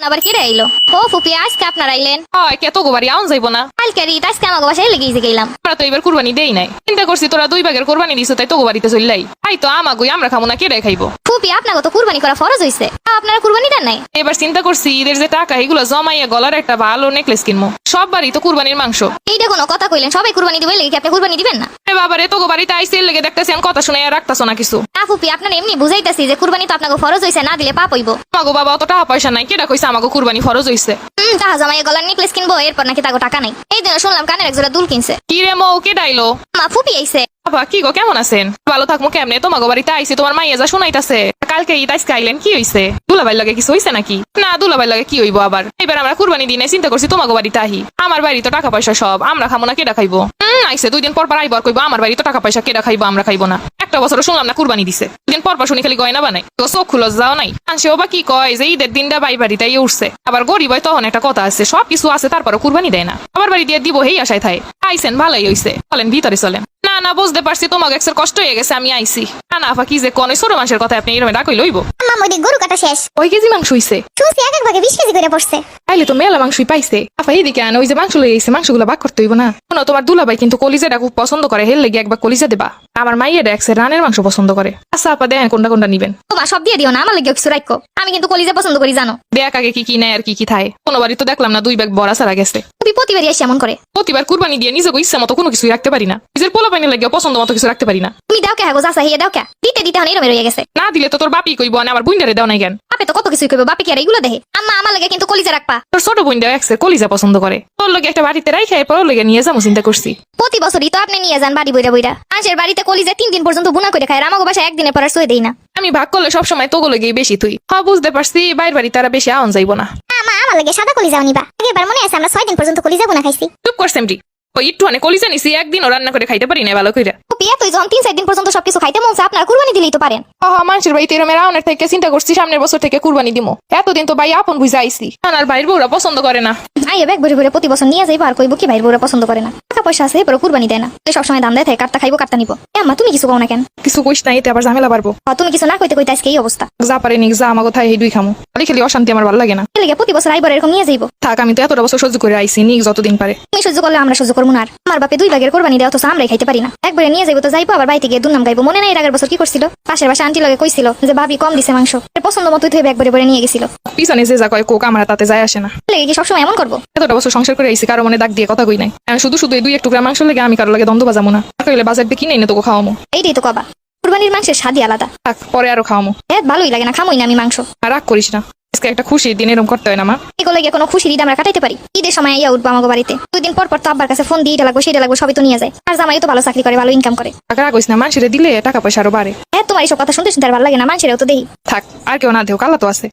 আবার কে আইলো? ও ফুপি, আজকে আপনারা আইলেন? হয় কে তো গোবারি আউন যাইব না। কালকে ঈদ, আজকে আমাকে বাসায় লেগে গেলাম। আমরা তো এবার কুরবানি দেই নাই, চিন্তা করছি তোরা 2 ভাগের কুরবানি দিছ, তাই তো গোবারিতে চললাই। তাই তো আমাগুই আমরা খাবো না, কে খাইবো? ফুপি, আপনাকে তো কুরবানি করা ফরজ হইছে, আপনারা কুরবানি দেন নাই? এবার চিন্তা করছি ঈদের যে টাকা এগুলো জমাইয়া গলার একটা ভালো নেকলেস কিনবো। সব বাড়ি তো কুরবানির মাংস। এইটা কোনো কথা কইলেন? সবাই কুরবানি দিবে, লেগে আপনি কুরবানি দিবেন না? বাবারে তো গোবারিতে আইসে লেগে দেখতেছি আমি কথা শুনে রাখতাছো না কিছু। না ফুপি, আপনারা এমনি বুঝাইতেছি যে কুরবানি তো আপনাকে ফরজ হইছে, না দিলে পাপ হইব। আমাগো বাবা অত টাকা পয়সা নাই, কেডা কইছে আমাগো কুরবানি ফরজ হইছে? টাকা জমাইয়া গলার নেকলেস কিনবো, এরপর নাকি তাকে টাকা নাই। এই দিন শুনলাম কানের এক জোড়া দুল কিনছে। কি রে মৌ, কে ডাইলো? মা ফুপি আইছে। বাবা কি গো, কেমন আছেন? ভালো থাকবো কেমনে? তোমাগো বাড়িতে আইসি, তোমার মাইয়া যা শুনাইতাছে। কালকে ঈদ, আজকে আইলেন, কি হইছে? দুলাভাই লাগে কিছু হইছে নাকি? না, দুলাভাই লাগে কি হইব আবার? এবার আমরা কুরবানি দিনে চিন্তা করছি তোমাগো বাড়িতে আহি। আমার বাড়ি তো টাকা পয়সা সব, আমরা খাবো না, কেডা খাইবো? আইসে 2 দিন পর পর আইবার কইবো আমার বাড়ি তো টাকা পয়সা, কেডা খাইবো? আমরা খাইবো না। একটা বছর শুনলাম না কুরবানি দিছে, 2 দিন পর পর শুনি খালি গয়না বানাই। তো চোখ খুলস যাও নাই। আনসেও বা কি কয় যে ঈদের দিনটা বাই বাড়িটাই উঠছে। আবার গরিব হয় তখন একটা কথা আছে, সব কিছু আছে তারপরে কুরবানি দেয় না। আবার বাড়ি দিয়ে দিব হেই আশায় থাই। আইসেন ভালোই হইছে, চলেন ভিতরে চলেন। না না, বুঝতে পারছি তোমাকে এক্সের কষ্ট হয়ে গেছে, আমি আইসি। না না আপা, কি যে কোন ছোট মানুষের কথা আপনি এরকম ডাকই লইব? আম্মা, ওই গরু কাটা শেষ। কয় কেজি মাংস হইছে? শুনছি এক এক ভাগে 20 কেজি করে পড়ছে। তাইলে তো মেলা মাংসই পাইছে। আপা এইদিকে আন, ওই যে মাংস লই আইছে, মাংসগুলো ভাগ করতে হইব না? শোনো, তোমার দুলাভাই কিন্তু কলিজাটা খুব পছন্দ করে, হেল লেগে একবার কলিজা দেবা। আমার মাইয়ের এক্সের রানের মাংস পছন্দ করে। আচ্ছা আপা, দেখেন কোনটা কোনটা নিবেন। তোমার সব দিয়ে দিও না, আমার লাগে কিছু রাখো। আমি কিন্তু কলিজা পছন্দ করি, জানো। দেখ আগে কি কি নেয় আর কি কি থায়। কোনো বাড়ি তো দেখলাম না 2 ব্যাগ বড়া সারা গেছে। তুমি প্রতিবারই আসি এমন করে। প্রতিবার কুরবানি দিয়ে নিজেকে ইচ্ছা মতো কোনো কিছুই রাখতে পারি না, নিজের পোলা পাইনে লাগে পছন্দ মতো কিছু রাখতে পারি না। তুমি দাও কে হাগো, যাসা হিয়া দাও কে? দিতে দিতে হন এরমে রয়ে গেছে। না দিলে তো তোর বাপি কইব, না আমার বুইন্ডারে দাও নাই কেন? বাপে তো কত কিছুই কইবে, বাপে কি আর এইগুলো দেখে? আম্মা, আমার লাগে কিন্তু কলিজা রাখবা। তোর ছোট বুইন্ডা এক্সের কলিজা পছন্দ করে, তোর লগে একটা বাড়িতে রাইখা এরপর ওর লগে নিয়ে যাবো চিন্তা করছি। প্রতি বছরই তো আপনি নিয়ে যান বাড়ি বইরা বইরা। মানুষের বাড়িতে কলিজা 3 দিন পর্যন্ত বুনা করে খায়, আর আমাকে বাসায় একদিনের পর আর সই দেই না। আমি ভাগ করলে সবসময় তোগো লগেই বেশি তুই। হ্যাঁ বুঝতে পারছি, বাইর বাড়ি তারা বেশি আউন যাইব না। মা, আমার লাগে সাদা কলিজাও নিবা। আগেরবার মনে আছে আমরা 6 দিন পর্যন্ত কলিজা বুনা খাইছি। চুপ করছেন রি, ওই একটু অনেক কলিজা নিছি, একদিনও রান্না করে খাইতে পারি না ভালো কইরা। বিয়ে তুই যখন 3-4 দিন পর্যন্ত সবকিছু খাইতে মন চায়, আপনারা কুরবানি দিলেই তো পারেন। মানুষের বাড়িতে এরমে রাউনের থেকে চিন্তা করছি সামনের বছর থেকে কুরবানি দিমো। এতদিন তো ভাই আপন বুঝা আইছি, আর ভাইয়ের বউরা পছন্দ করে না। আইয়ে ব্যাগ ভরে ভরে প্রতি বছর নিয়ে যাইবো, আর কইবো কি ভাইয়ের বউরা পছন্দ করে না। টাকা পয়সা আছে, এরপর কুরবানি দেয় না। তুই সবসময় দাম দেয় থাকে, কাটটা খাইবো কাটটা নিবো। আম্মা, তুমি কিছু কও না কেন? কিছু কইস না, এতে আবার ঝামেলা পারবো। তুমি কিছু না কইতে কইতে আজকে এই অবস্থা। যা পারে নিক, যা আমার কোথায় এই 2 খামো। খালি খালি অশান্তি আমার ভালো লাগে না। এর লাগে প্রতি বছর আইবার এরকম নিয়ে যাইবো। থাক, আমি তো এতটা বছর সহ্য করে আইছি, নিক যতদিন পারে। তুমি সহ্য করলে আমরা সহ্য করবো না। আর আমার বাপে 2 ভাগের কোরবানি দেয়, অথচ আমরাই খাইতে পারি না। একবারে নিয়ে যাইবো তো যাইবো, আবার বাড়িতে গিয়ে দুর্নাম গাইবো। মনে নাই এর আগের বছর কি করছিল? পাশের বাসা আন্টি লগে কইছিল যে ভাবি কম দিছে মাংস, এর পছন্দ মতোই তুই একবারে ভরে নিয়ে গেছিল। পিছনে যে যা কয় কোক, আমার তাতে যায় আসে না। লেগে কি সবসময় এমন করবো? এতটা বছর সংসার করে আইছি, কারো মনে দাগ দিয়ে কথা কই নাই। আমি শুধু শুধু এই 2 টুকরা মাংস লেগে আমি কারো লাগে দ্বন্দ্ব বাজামো না। কইলে বাজার দিয়ে কিনে এনে তোকে খাওয়ামো। এইটাই তো কবা, কুরবানির মাংসের স্বাদই আলাদা। থাক, পরে আরো খাওয়ামো। ভালোই লাগে না, খামোই না আমি মাংস। আর রাগ করিস না, আজকে একটা খুশি দিন এরকম করতে হয় না মা। এগুলো গিয়ে কোনো খুশির ঈদ আমরা কাটাইতে পারি? ঈদের সময় ইয়া উঠবো আমাকে বাড়িতে, 2 দিন পর পর তো আব্বার কাছে ফোন দিয়ে এটা লাগবো সেটা লাগবো, সবই তো নিয়ে যায়। আর জামাই তো ভালো চাকরি করে, ভালো ইনকাম করে। টাকা রাগ হইস না, মানুষের দিলে টাকা পয়সা আরো বাড়ে। তোমার এইসব কথা শুনতে শুনতে আর ভালো লাগে না, মানুষেরও তো দেই। থাক, আর কেউ না দেও, কালা তো আছে।